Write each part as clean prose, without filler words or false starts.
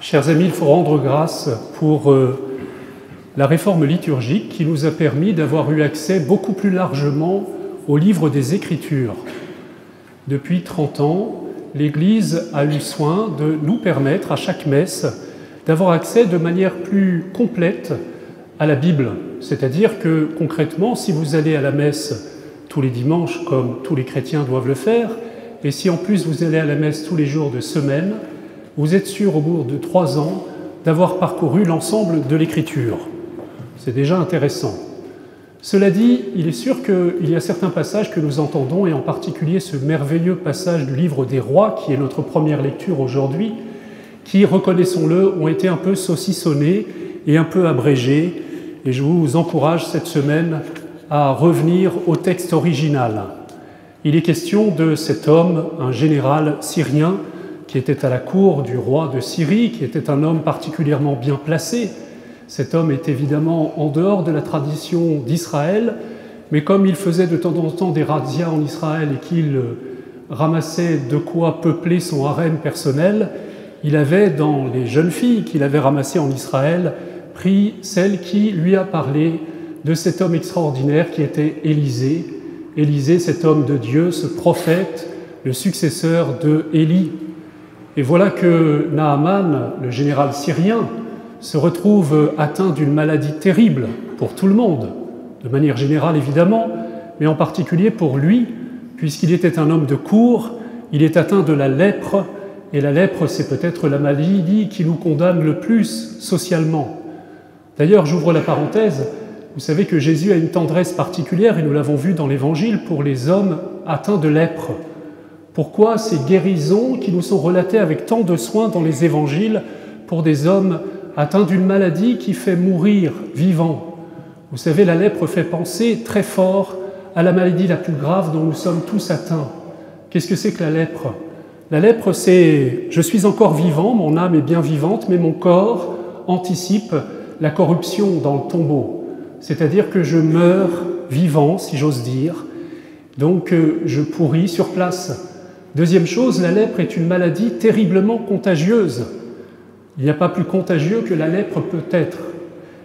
Chers amis, il faut rendre grâce pour la réforme liturgique qui nous a permis d'avoir eu accès beaucoup plus largement au livre des Écritures. Depuis 30 ans, l'Église a eu soin de nous permettre, à chaque messe, d'avoir accès de manière plus complète à la Bible. C'est-à-dire que, concrètement, si vous allez à la messe tous les dimanches, comme tous les chrétiens doivent le faire, et si en plus vous allez à la messe tous les jours de semaine, vous êtes sûr, au bout de 3 ans, d'avoir parcouru l'ensemble de l'Écriture. C'est déjà intéressant. Cela dit, il est sûr qu'il y a certains passages que nous entendons, et en particulier ce merveilleux passage du livre des Rois, qui est notre première lecture aujourd'hui, qui, reconnaissons-le, ont été un peu saucissonnés et un peu abrégés. Et je vous encourage cette semaine à revenir au texte original. Il est question de cet homme, un général syrien, qui était à la cour du roi de Syrie, qui était un homme particulièrement bien placé. Cet homme est évidemment en dehors de la tradition d'Israël, mais comme il faisait de temps en temps des razzias en Israël et qu'il ramassait de quoi peupler son harem personnel, il avait, dans les jeunes filles qu'il avait ramassées en Israël, pris celle qui lui a parlé de cet homme extraordinaire qui était Élisée. Élisée, cet homme de Dieu, ce prophète, le successeur de Élie. Et voilà que Naaman, le général syrien, se retrouve atteint d'une maladie terrible pour tout le monde, de manière générale évidemment, mais en particulier pour lui, puisqu'il était un homme de cour, il est atteint de la lèpre, et la lèpre, c'est peut-être la maladie qui nous condamne le plus socialement. D'ailleurs, j'ouvre la parenthèse, vous savez que Jésus a une tendresse particulière, et nous l'avons vu dans l'Évangile, pour les hommes atteints de lèpre. Pourquoi ces guérisons qui nous sont relatées avec tant de soin dans les Évangiles pour des hommes atteints d'une maladie qui fait mourir vivants? Vous savez, la lèpre fait penser très fort à la maladie la plus grave dont nous sommes tous atteints. Qu'est-ce que c'est que la lèpre? La lèpre, c'est « je suis encore vivant, mon âme est bien vivante, mais mon corps anticipe la corruption dans le tombeau. » C'est-à-dire que je meurs vivant, si j'ose dire, donc je pourris sur place. Deuxième chose, la lèpre est une maladie terriblement contagieuse. Il n'y a pas plus contagieux que la lèpre peut être.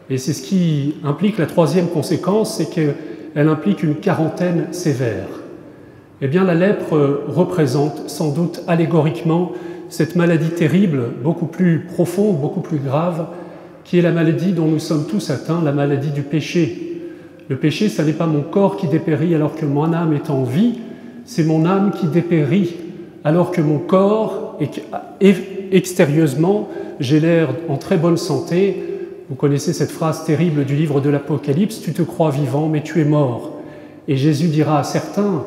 Et c'est ce qui implique la troisième conséquence, c'est qu'elle implique une quarantaine sévère. Eh bien, la lèpre représente sans doute allégoriquement cette maladie terrible, beaucoup plus profonde, beaucoup plus grave, qui est la maladie dont nous sommes tous atteints, la maladie du péché. Le péché, ça n'est pas mon corps qui dépérit alors que mon âme est en vie, c'est mon âme qui dépérit alors que mon corps, extérieusement, j'ai l'air en très bonne santé. Vous connaissez cette phrase terrible du livre de l'Apocalypse, « Tu te crois vivant, mais tu es mort ». Et Jésus dira à certains,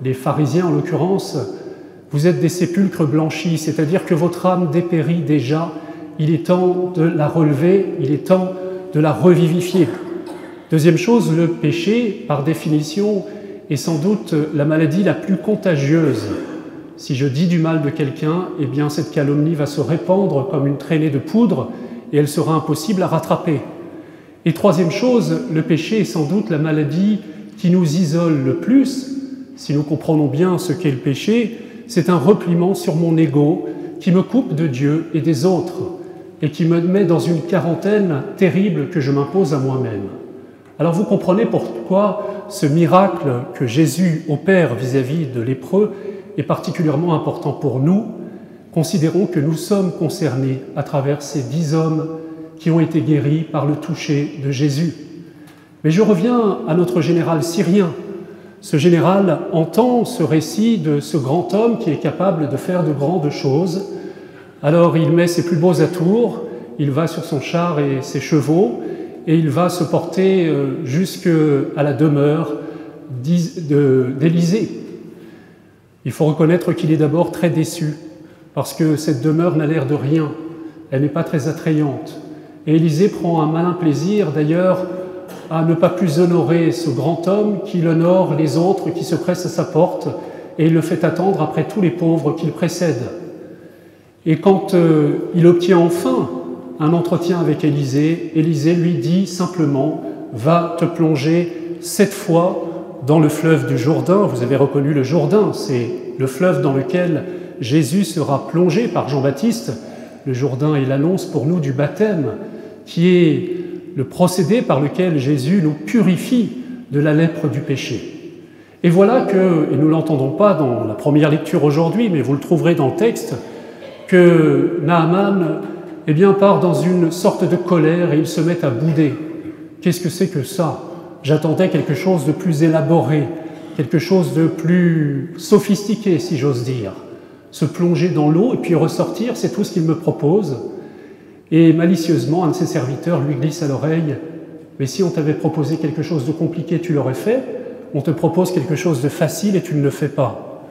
les pharisiens en l'occurrence, « Vous êtes des sépulcres blanchis », c'est-à-dire que votre âme dépérit déjà, il est temps de la relever, il est temps de la revivifier. Deuxième chose, le péché, par définition, est sans doute la maladie la plus contagieuse. Si je dis du mal de quelqu'un, eh bien cette calomnie va se répandre comme une traînée de poudre et elle sera impossible à rattraper. Et troisième chose, le péché est sans doute la maladie qui nous isole le plus. Si nous comprenons bien ce qu'est le péché, c'est un repliement sur mon ego qui me coupe de Dieu et des autres et qui me met dans une quarantaine terrible que je m'impose à moi-même. Alors vous comprenez pourquoi ce miracle que Jésus opère vis-à-vis de lépreux est particulièrement important pour nous. Considérons que nous sommes concernés à travers ces 10 hommes qui ont été guéris par le toucher de Jésus. Mais je reviens à notre général syrien. Ce général entend ce récit de ce grand homme qui est capable de faire de grandes choses. Alors il met ses plus beaux atours, il va sur son char et ses chevaux, et il va se porter jusqu'à la demeure d'Élisée. Il faut reconnaître qu'il est d'abord très déçu, parce que cette demeure n'a l'air de rien, elle n'est pas très attrayante. Et Élisée prend un malin plaisir, d'ailleurs, à ne pas plus honorer ce grand homme qu'il honore les autres qui se pressent à sa porte, et il le fait attendre après tous les pauvres qu'il précède. Et quand il obtient enfin un entretien avec Élisée, Élisée lui dit simplement « Va te plonger 7 fois dans le fleuve du Jourdain ». Vous avez reconnu le Jourdain, c'est le fleuve dans lequel Jésus sera plongé par Jean-Baptiste Le Jourdain est l'annonce pour nous du baptême, qui est le procédé par lequel Jésus nous purifie de la lèpre du péché. Et voilà que, et nous ne l'entendons pas dans la première lecture aujourd'hui, mais vous le trouverez dans le texte, que Naaman part dans une sorte de colère et il se met à bouder. Qu'est-ce que c'est que ça? J'attendais quelque chose de plus élaboré, quelque chose de plus sophistiqué, si j'ose dire. Se plonger dans l'eau et puis ressortir, c'est tout ce qu'il me propose. Et malicieusement, un de ses serviteurs lui glisse à l'oreille « Mais si on t'avait proposé quelque chose de compliqué, tu l'aurais fait. On te propose quelque chose de facile et tu ne le fais pas. »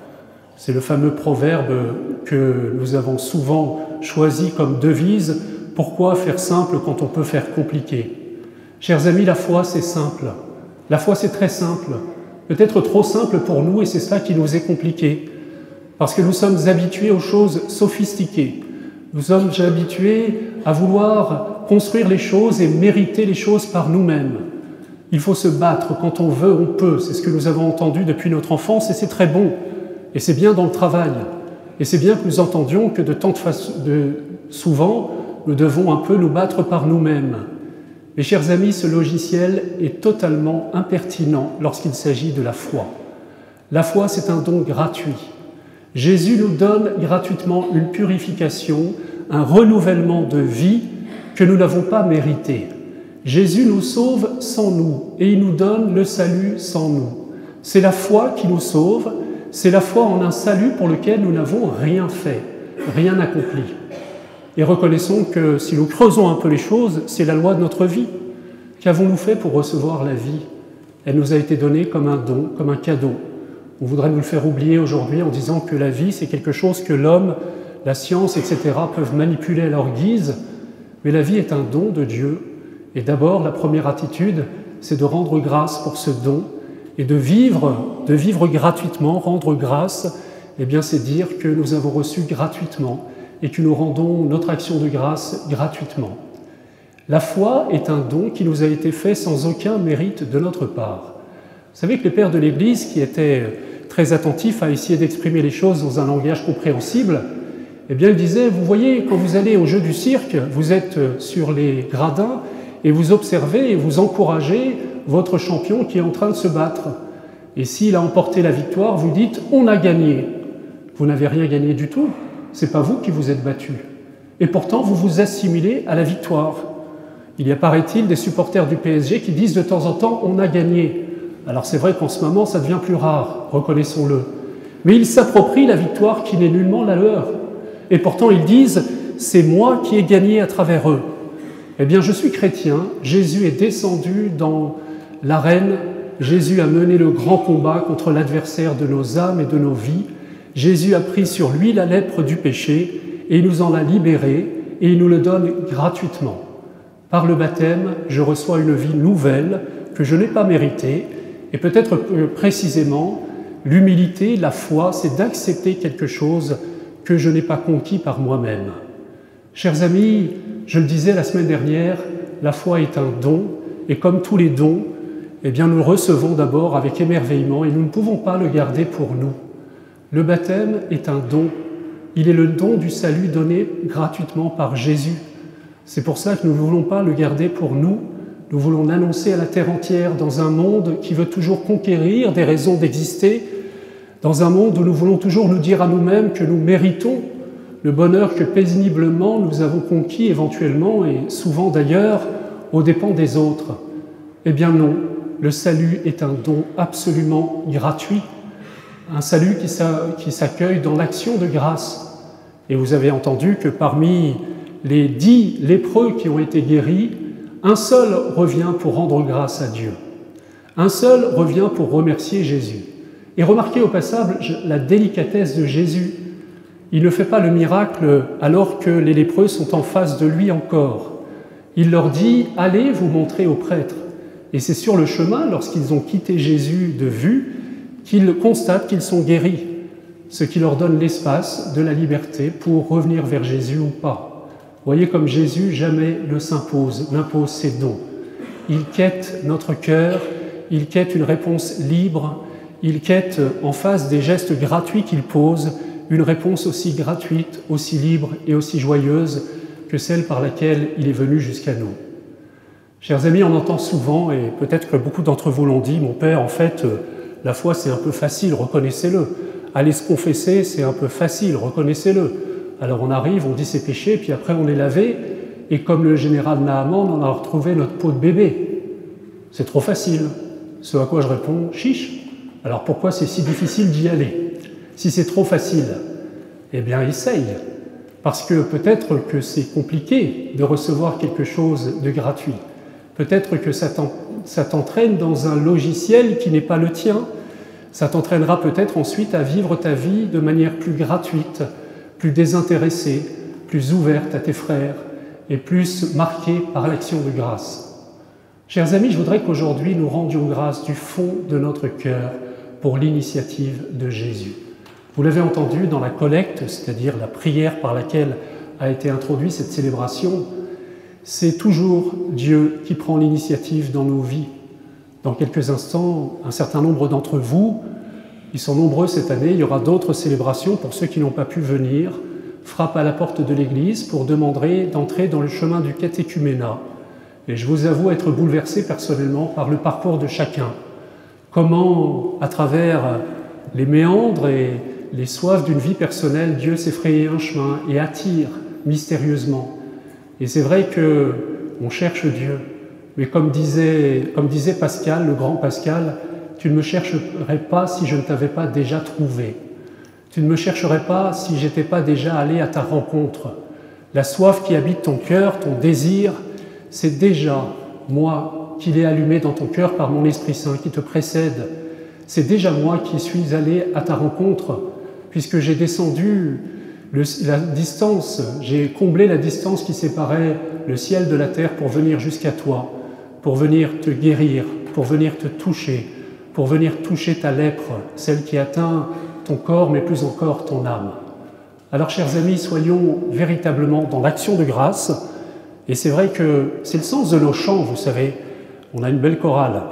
C'est le fameux proverbe que nous avons souvent choisi comme devise « Pourquoi faire simple quand on peut faire compliqué ?» Chers amis, la foi, c'est simple. La foi, c'est très simple. Peut-être trop simple pour nous et c'est cela qui nous est compliqué. Parce que nous sommes habitués aux choses sophistiquées. Nous sommes habitués à vouloir construire les choses et mériter les choses par nous-mêmes. Il faut se battre. Quand on veut, on peut. C'est ce que nous avons entendu depuis notre enfance et c'est très bon. Et c'est bien dans le travail. Et c'est bien que nous entendions que souvent, nous devons un peu nous battre par nous-mêmes. Mes chers amis, ce logiciel est totalement impertinent lorsqu'il s'agit de la foi. La foi, c'est un don gratuit. Jésus nous donne gratuitement une purification, un renouvellement de vie que nous n'avons pas mérité. Jésus nous sauve sans nous et il nous donne le salut sans nous. C'est la foi qui nous sauve, c'est la foi en un salut pour lequel nous n'avons rien fait, rien accompli. Et reconnaissons que si nous creusons un peu les choses, c'est la loi de notre vie. Qu'avons-nous fait pour recevoir la vie? Elle nous a été donnée comme un don, comme un cadeau. On voudrait nous le faire oublier aujourd'hui en disant que la vie, c'est quelque chose que l'homme, la science, etc. peuvent manipuler à leur guise. Mais la vie est un don de Dieu. Et d'abord, la première attitude, c'est de rendre grâce pour ce don et de vivre gratuitement. Rendre grâce, c'est dire que nous avons reçu gratuitement et que nous rendons notre action de grâce gratuitement. La foi est un don qui nous a été fait sans aucun mérite de notre part. Vous savez que les pères de l'Église, qui étaient très attentifs à essayer d'exprimer les choses dans un langage compréhensible, ils disaient, vous voyez, quand vous allez au jeu du cirque, vous êtes sur les gradins et vous observez et vous encouragez votre champion qui est en train de se battre. Et s'il a emporté la victoire, vous dites « on a gagné ». Vous n'avez rien gagné du tout, ce n'est pas vous qui vous êtes battu. Et pourtant, vous vous assimilez à la victoire. Il y a, paraît-il, des supporters du PSG qui disent de temps en temps « on a gagné ». Alors c'est vrai qu'en ce moment, ça devient plus rare, reconnaissons-le. Mais ils s'approprient la victoire qui n'est nullement la leur. Et pourtant, ils disent « c'est moi qui ai gagné à travers eux ». Eh bien, je suis chrétien, Jésus est descendu dans l'arène, Jésus a mené le grand combat contre l'adversaire de nos âmes et de nos vies. Jésus a pris sur lui la lèpre du péché et il nous en a libérés et il nous le donne gratuitement. Par le baptême, je reçois une vie nouvelle que je n'ai pas méritée et peut-être précisément, l'humilité, la foi, c'est d'accepter quelque chose que je n'ai pas conquis par moi-même. Chers amis, je le disais la semaine dernière, la foi est un don, et comme tous les dons, nous le recevons d'abord avec émerveillement, et nous ne pouvons pas le garder pour nous. Le baptême est un don, il est le don du salut donné gratuitement par Jésus. C'est pour ça que nous ne voulons pas le garder pour nous, nous voulons l'annoncer à la terre entière dans un monde qui veut toujours conquérir des raisons d'exister, dans un monde où nous voulons toujours nous dire à nous-mêmes que nous méritons le bonheur que péniblement nous avons conquis éventuellement, et souvent d'ailleurs, aux dépens des autres. Eh bien non, le salut est un don absolument gratuit, un salut qui s'accueille dans l'action de grâce. Et vous avez entendu que parmi les 10 lépreux qui ont été guéris, un seul revient pour rendre grâce à Dieu. Un seul revient pour remercier Jésus. Et remarquez au passage la délicatesse de Jésus. Il ne fait pas le miracle alors que les lépreux sont en face de lui encore. Il leur dit « Allez vous montrer aux prêtres ». Et c'est sur le chemin, lorsqu'ils ont quitté Jésus de vue, qu'ils constatent qu'ils sont guéris, ce qui leur donne l'espace de la liberté pour revenir vers Jésus ou pas. Voyez comme Jésus jamais n'impose ses dons. Il quête notre cœur, il quête une réponse libre, il quête en face des gestes gratuits qu'il pose, une réponse aussi gratuite, aussi libre et aussi joyeuse que celle par laquelle il est venu jusqu'à nous. Chers amis, on entend souvent, et peut-être que beaucoup d'entre vous l'ont dit, mon père, en fait, la foi c'est un peu facile, reconnaissez-le. Aller se confesser, c'est un peu facile, reconnaissez-le. Alors on arrive, on dit ses péchés, puis après on est lavé, et comme le général Naaman, on a retrouvé notre peau de bébé. C'est trop facile. Ce à quoi je réponds, chiche. Alors pourquoi c'est si difficile d'y aller? Si c'est trop facile, eh bien essaye. Parce que peut-être que c'est compliqué de recevoir quelque chose de gratuit. Peut-être que ça t'entraîne dans un logiciel qui n'est pas le tien. Ça t'entraînera peut-être ensuite à vivre ta vie de manière plus gratuite, plus désintéressée, plus ouverte à tes frères et plus marquée par l'action de grâce. Chers amis, je voudrais qu'aujourd'hui nous rendions grâce du fond de notre cœur pour l'initiative de Jésus. Vous l'avez entendu dans la collecte, c'est-à-dire la prière par laquelle a été introduite cette célébration, c'est toujours Dieu qui prend l'initiative dans nos vies. Dans quelques instants, un certain nombre d'entre vous, ils sont nombreux cette année, il y aura d'autres célébrations pour ceux qui n'ont pas pu venir, frappent à la porte de l'église pour demander d'entrer dans le chemin du catéchuménat. Et je vous avoue être bouleversé personnellement par le parcours de chacun. Comment, à travers les méandres et les soifs d'une vie personnelle, Dieu s'est frayé un chemin et attire mystérieusement. Et c'est vrai qu'on cherche Dieu, mais comme disait Pascal, le grand Pascal, tu ne me chercherais pas si je ne t'avais pas déjà trouvé. Tu ne me chercherais pas si je n'étais pas déjà allé à ta rencontre. La soif qui habite ton cœur, ton désir, c'est déjà moi qui l'ai allumé dans ton cœur par mon Esprit Saint qui te précède. C'est déjà moi qui suis allé à ta rencontre, puisque j'ai descendu la distance, j'ai comblé la distance qui séparait le ciel de la terre pour venir jusqu'à toi, pour venir te guérir, pour venir te toucher, pour venir toucher ta lèpre, celle qui atteint ton corps, mais plus encore ton âme. Alors, chers amis, soyons véritablement dans l'action de grâce, et c'est vrai que c'est le sens de nos chants, vous savez. On a une belle chorale.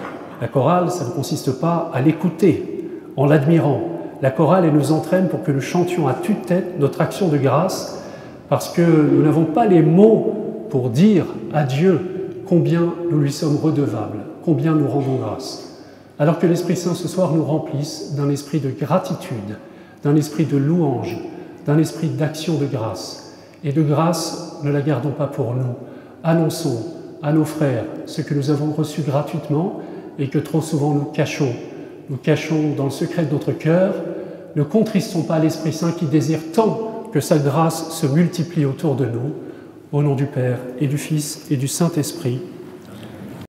La chorale, ça ne consiste pas à l'écouter, en l'admirant. La chorale, elle nous entraîne pour que nous chantions à tue-tête notre action de grâce, parce que nous n'avons pas les mots pour dire à Dieu combien nous lui sommes redevables, combien nous rendons grâce. Alors que l'Esprit Saint ce soir nous remplisse d'un esprit de gratitude, d'un esprit de louange, d'un esprit d'action de grâce. Et de grâce, ne la gardons pas pour nous. Annonçons à nos frères ce que nous avons reçu gratuitement et que trop souvent nous cachons. Nous cachons dans le secret de notre cœur. Ne contristons pas l'Esprit Saint qui désire tant que sa grâce se multiplie autour de nous. Au nom du Père et du Fils et du Saint-Esprit.